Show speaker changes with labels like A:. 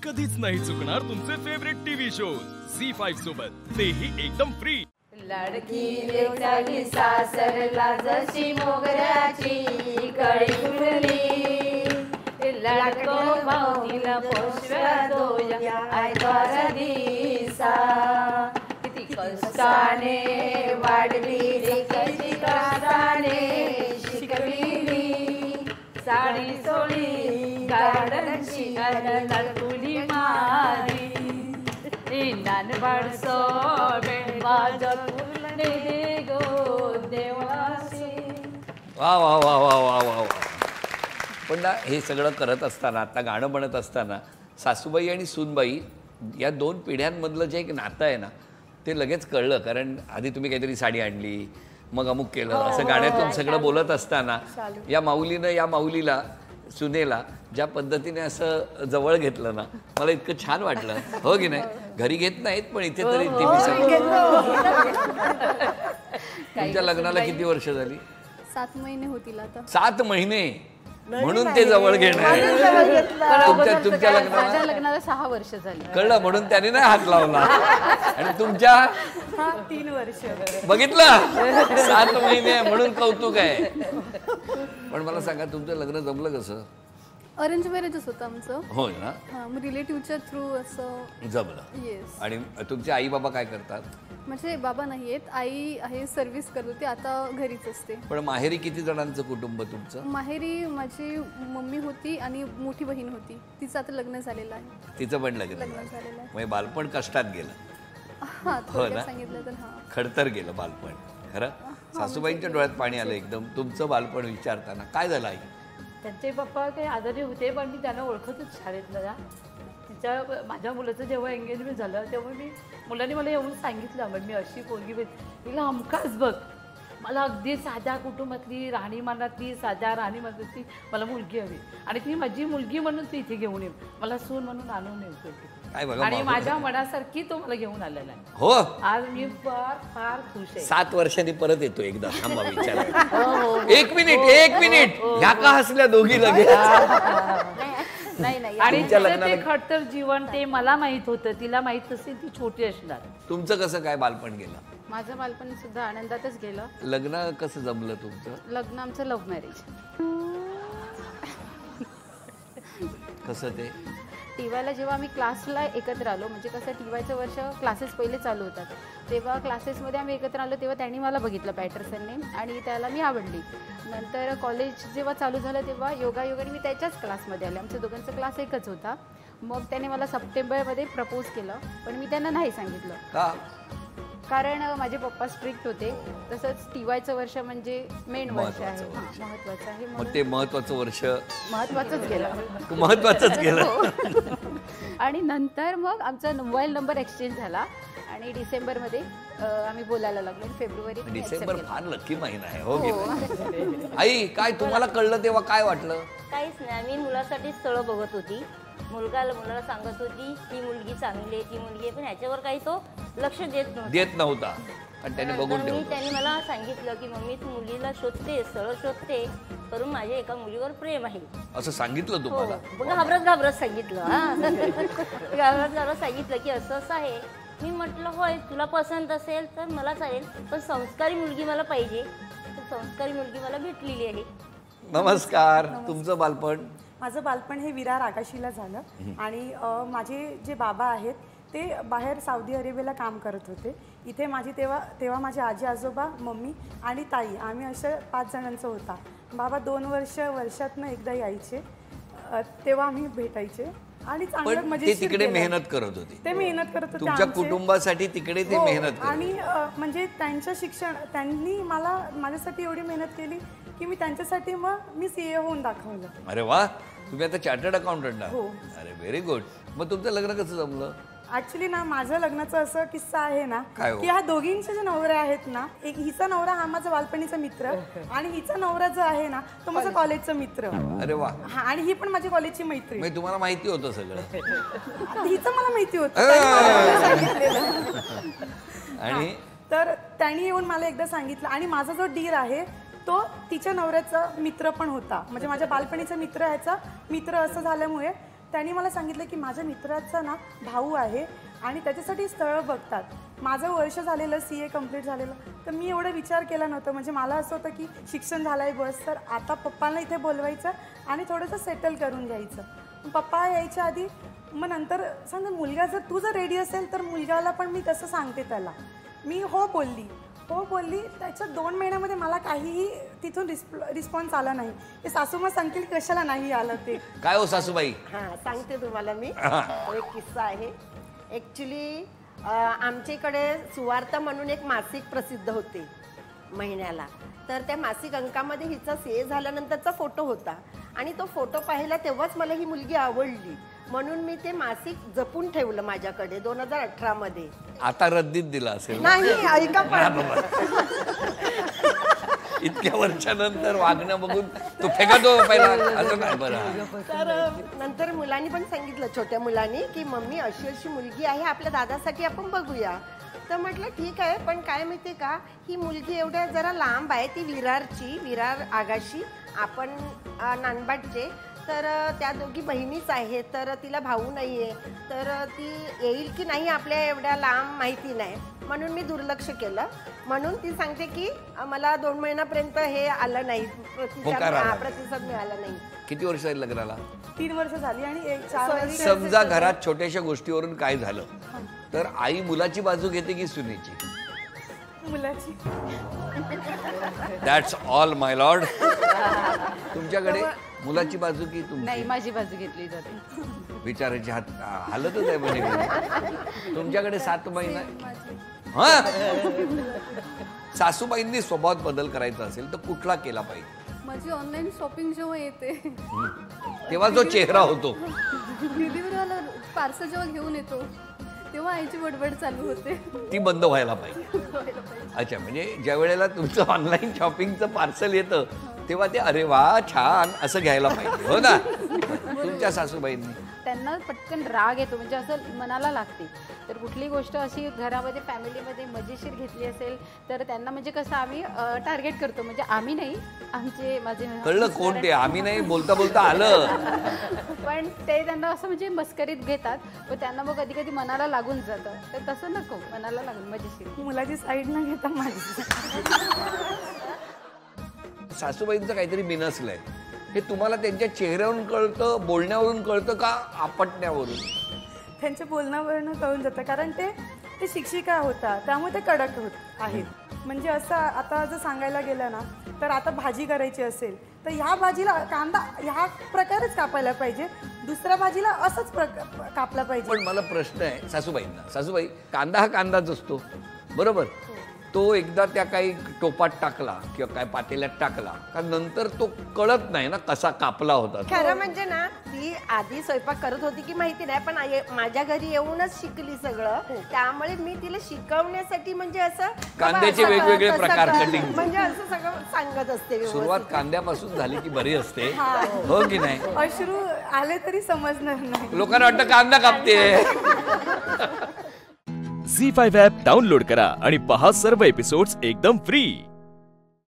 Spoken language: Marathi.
A: कधीच नाही चुकणार तुमचे फेवरेट टीव्ही शोज झी5 सोबत, तेही एकदम फ्री।
B: लाडकी लेकराली सासरला जशी मोगऱ्याची कळी फुलली, लाडको भाऊनीला पोशव्या दोया आयतार दिसा, किती कष्टाने वाढली रे किती कष्टाने शिकविली, साडी सोळी गार्डनची लाडकुली मारी, नान बाळसो गो देवासी।
C: वा वा वा वा वा वा वा। पण ना हे सगळं करत असताना, आता गाणं म्हणत असताना सासूबाई आणि सूनबाई या दोन पिढ्यांमधलं जे एक नातं आहे ना, ते लगेच कळलं। कारण आधी तुम्ही काहीतरी साडी आणली, मग अमुक केलं, असं गाण्यातून सगळं बोलत असताना या माऊलीनं या माऊलीला, सुनेला ज्या पद्धतीने असं जवळ घेतलं ना, मला इतकं छान वाटलं। हो की नाही? घरी घेत नाहीत पण इथे तरी तुमच्या लग्नाला किती वर्ष झाली?
D: 7 महिने होतील आता।
C: 7 महिने म्हणून ते जवळ घेणार। तुमच्या
D: लग्नाला 6 वर्ष झाली।
C: कळलं, म्हणून त्याने नाही हात लावला। आणि तुमच्या
D: 3 वर्ष।
C: बघितलं, 7 महिने म्हणून कौतुक आहे। पण मला सांगा, तुमचं लग्न जमलं कसं?
D: अरेंज मॅरेजच होतं आमचं।
C: होय ना?
D: हां, मग रिलेटिव्हच्या थ्रू असं
C: जमलं।
D: येस।
C: आणि तुमचे आई बाबा काय करतात?
D: म्हणजे बाबा नाही आहेत, आई आहे, सर्व्हिस करत होती, आता घरीच असते।
C: पण माहेरी किती जणांचं कुटुंब तुमचं?
D: माहेरी माझी मम्मी होती आणि मोठी बहीण होती, तिचं आता लग्न झालेलं आहे।
C: तिचं पण लग्न
D: झालेलं
C: झालं,
D: आहे।
C: म्हणजे बालपण कष्टात गेलं।
D: हां, थोडक्यात सांगितलं तर हां,
C: खडतर गेलं बालपण खरं। सासूबाईंच्या डोळ्यात पाणी आलं एकदम तुमचं बालपण विचारताना। काय झालं आई?
B: त्यांचे पप्पा काही आजारी होते, पण मी त्यांना ओळखतच शाळेतलं ना। माझ्या मुलाचं जेव्हा एंगेजमेंट झालं तेव्हा मुलांनी मला येऊन सांगितलं, मग मी अशी पोरगी तिला हमखास बघ, मला अगदी साध्या कुटुंबातली, राहणीमानातली, साध्या राहणीमानातली मला मुलगी हवी, आणि ती माझी मुलगी म्हणून ती इथे घेऊन येईल, मला सून म्हणून आणून येऊ, आणि माझ्या मनासारखी तो मला घेऊन आलेला आहे।
C: हो,
B: आज मी फार फार खुश आहे।
C: 7 वर्षांनी परत येतो एकदा। थांबा विचार। एक मिनिट ह्या का हसल्या दोघी लगेच?
B: नाही, आणि ते खडतर जीवन ते मला माहित होतं, तिला माहित असेल, ती छोटी असणार।
C: तुमचं कसं काय बालपण गेलं?
D: माझं बालपण सुद्धा आनंदातच गेलं।
C: लग्न कसं जमलं तुमचं?
D: लग्न आमचं लव्ह मॅरेज।
C: कसं ते?
D: टीवायला जेव्हा आम्ही क्लासला एकत्र आलो, म्हणजे कसं टीवायचं वर्ष क्लासेस पहिले चालू होतात, तेव्हा क्लासेसमध्ये आम्ही एकत्र आलो, तेव्हा त्यांनी मला बघितलं पॅटरसनने, आणि त्याला मी आवडली। नंतर कॉलेज जेव्हा चालू झालं तेव्हा योगायोगाने मी त्याच्याच क्लासमध्ये आले, आमच्या दोघांचा क्लास एकच होता। मग त्याने मला सप्टेंबरमध्ये प्रपोज केलं, पण मी त्यांना नाही सांगितलं।
C: का?
D: कारण माझे पप्पा स्ट्रिक्ट होते, तसंच टीवायचं वर्ष म्हणजे मेन वर्ष आहे, महत्त्वाचं आहे।
C: मग ते महत्त्वाचं वर्ष
D: महत्त्वाचंच गेलं।
C: महत्त्वाचंच गेलं।
D: आणि नंतर मग आमचा मोबाईल नंबर एक्सचेंज झाला, आणि डिसेंबरमध्ये आम्ही बोलायला लागलो, फेब्रुवारी।
C: डिसेंबर फार लकी महिना आहे। हो की आई, काय तुम्हाला कळलं तेव्हा काय वाटलं?
E: काहीच नाही, मी मुलासाठी स्थळ बघत होती, मुलाला सांगत होती ही मुलगी चांगली आहे, ती मुलगी आहे, पण ह्याच्यावर काही तो लक्ष देत नव्हता।
C: आणि त्याने बघून
E: त्यांनी मला सांगितलं की मम्मी तू मुलीला शोधते, स्थळ शोधते, करून माझ्या एका मुलीवर प्रेम आहे, असं
C: सांगितलं तुम्हाला?
E: घाबरत सांगितलं। घाबरत सांगितलं की असं असं आहे। मी म्हटलं होय, तुला पसंत असेल तर मला चालेल, पण संस्कारी मुलगी मला पाहिजे, तर संस्कारी मुलगी मला भेटलेली आहे।
C: नमस्कार, तुमचं बालपण?
F: माझं बालपण हे विरार आकाशीला झालं, आणि माझे जे बाबा आहेत ते बाहेर सौदी अरेबियाला काम करत होते। इथे माझी तेव्हा माझे आजी आजोबा, मम्मी आणि ताई, आम्ही अशा 5 जणांचं होता। बाबा 2 वर्षातनं एकदा यायचे, तेव्हा आम्ही भेटायचे, आणि चांगलं म्हणजे
C: तिकडे मेहनत करत होते,
F: ते मेहनत करत होते
C: तुमच्या कुटुंबासाठी तिकडे ते मेहनत करत।
F: आणि म्हणजे त्यांचं शिक्षण, त्यांनी माझ्यासाठी एवढी मेहनत केली की मी त्यांच्यासाठी मग मी सीए होऊन दाखवलं।
C: अरे वा, तुम्ही आता चार्टर्ड अकाउंटंट आहात?
F: हो।
C: अरे व्हेरी गुड। मग तुमचं लग्न कसं जमलं?
F: ऍक्च्युली ना, माझ्या लग्नाचा असं किस्सा आहे ना, की ह्या दोघींचे जे नवरे आहेत ना, एक हिचा नवरा हा माझा बालपणीचा मित्र, आणि हिचा नवरा जो आहे ना तो माझा कॉलेजचा मित्र।
C: अरे वा।
F: आणि ही पण माझी कॉलेजची मैत्रीण।
C: म्हणजे तुम्हाला माहिती होतं सगळं?
F: हिचं मला माहिती होतं, आणि तर त्यांनी येऊन मला एकदा सांगितलं, आणि माझा जो डील आहे तो तिच्या नवऱ्याचा मित्र पण होता, म्हणजे माझ्या बालपणीचा मित्र, ह्याचा मित्र असं झाल्यामुळे त्यांनी मला सांगितलं की माझ्या मित्राचा ना भाऊ आहे आणि त्याच्यासाठी स्थळं बघतात. माझं वर्ष झालेलं CA कंप्लीट झालेलं, तर मी एवढा विचार केला नव्हता. म्हणजे मला असं होतं की शिक्षण झालं आहे बस, तर आता पप्पांना इथे बोलवायचं आणि थोडंसं सेटल करून घ्यायचं. पप्पा यायच्या आधी मग नंतर सांगा मुलगा जर रेडी असेल तर मुलगाला पण मी कसं सांगते त्याला. मी हो बोलली. त्याच्या 2 महिन्यामध्ये मला काहीही तिथून रिस्पॉन्स आला नाही. ते सासूमा सांगतील कशाला नाही आलं ते.
C: काय हो सासूबाई?
G: हां, सांगते तुम्हाला मी एक किस्सा आहे. ॲक्च्युली आमच्या इकडे सुवार्ता म्हणून एक मासिक प्रसिद्ध होते महिन्याला. तर त्या मासिक अंकामध्ये हिचा CA झाल्यानंतरचा फोटो होता आणि तो फोटो पाहिला तेव्हाच मला ही मुलगी आवडली. म्हणून मी ते मासिक जपून ठेवलं माझ्याकडे 2018 मध्ये.
C: आता रद्दीत दिला असेल.
G: नाही, ऐका पण.
C: इतक्या वर्षानंतर वागणं बघून तो फेकातो पहिला असं नाही. बरं,
G: तर नंतर मुलांनी पण सांगितलं, छोट्या मुलांनी, की मम्मी अशी अशी मुलगी आहे, आपल्या दादासाठी आपण बघूया. तर म्हटलं ठीक आहे, पण काय माहिती का, ही मुलगी एवढ्या जरा लांब आहे. ती विरार आगाशी, आपण नानबाटचे. तर त्या दोघी बहिणीच आहेत, तर तिला भाऊ नाही आहे. तर ती येईल की नाही आपल्या एवढ्या लांब माहिती नाही. म्हणून मी दुर्लक्ष केलं. म्हणून ती सांगते की मला 2 महिन्यापर्यंत हे आलं नाही, प्रतिसाद मिळाला नाही.
C: किती वर्ष झाली लग्नाला?
F: 3 वर्ष झाली आणि 4 वर्ष.
C: समजा घरात छोट्याशा गोष्टीवरून काय झालं तर आई मुलाची बाजू घेते की सुनेची?
F: मुलाची.
C: That's all my Lord. तुमच्याकडे मुलाची बाजू की तुमची?
D: नाही, माझी बाजू घेतली जाते.
C: विचारायची हालतच आहे म्हणजे. तुमच्याकडे 7 महिना. हा, सासूबाईंनी स्वभावात बदल करायचा असेल तर कुठला केला पाहिजे?
H: माझी ऑनलाईन शॉपिंग जेव्हा येते
C: तेव्हा जो चेहरा होतो,
H: डिलिव्हरीवाला पार्सल जेव्हा घेऊन येतो तेव्हा आईची बडबड चालू होते,
C: ती बंद व्हायला पाहिजे. अच्छा, म्हणजे ज्या वेळेला तुमचं ऑनलाईन शॉपिंगचं पार्सल येतं तेव्हा ते अरे वा छान असं घ्यायला पाहिजे, हो ना? तुमच्या सासूबाईंनी?
D: त्यांना पटकन राग येतो, म्हणजे असं मनाला लागते. तर कुठली गोष्ट अशी घरामध्ये फॅमिलीमध्ये मजेशीर घेतली असेल तर त्यांना म्हणजे कसं आम्ही टार्गेट करतो. म्हणजे आम्ही नाही, माझे
C: कळलं कोण ते? आम्ही नाही बोलता बोलता आलं.
D: पण ते त्यांना असं म्हणजे मस्करीत घेतात, पण त्यांना मग कधी कधी मनाला लागून जातं. तर तसं नको, मनाला लागून मजेशीर.
F: मुलाची साईड न घेता माझी.
C: सासूबाईंचं काहीतरी बिनसलंय हे तुम्हाला त्यांच्या चेहऱ्यावरून कळतं, बोलण्यावरून कळतं का आपटण्यावरून?
F: त्यांच्या बोलण्यावरून कळून जातं, कारण ते शिक्षिका होता त्यामुळे ते कडक आहेत. म्हणजे असं आता जर सांगायला गेलं ना तर आता भाजी करायची असेल तर ह्या भाजीला कांदा ह्या प्रकारेच कापायला पाहिजे, दुसऱ्या भाजीला असंच कापला पाहिजे.
C: पण मला प्रश्न आहे सासूबाईंना. सासूबाई, कांदा हा कांदाच असतो बरोबर? तो एकदा त्या काही टोपात टाकला किंवा काय पातेल्यात टाकला का नंतर तो कळत नाही ना कसा कापला होता.
G: खरं म्हणजे ना ती आधी स्वयंपाक करत होती की माहिती नाही, पण माझ्या घरी येऊनच शिकली सगळं. त्यामुळे मी तिला शिकवण्यासाठी म्हणजे असं
C: कांद्याचे वेगवेगळे प्रकार कटिंग
G: म्हणजे असं सगळं सांगत असते.
C: सुरुवात कांद्यापासून झाली की बरी असते, हो की नाही?
F: अश्रू आले तरी समजणार नाही.
C: लोकांना वाटतं कांदा कापते.
A: झी5 ॲप डाउनलोड करा आणि पहा सर्व एपिसोड्स एकदम फ्री.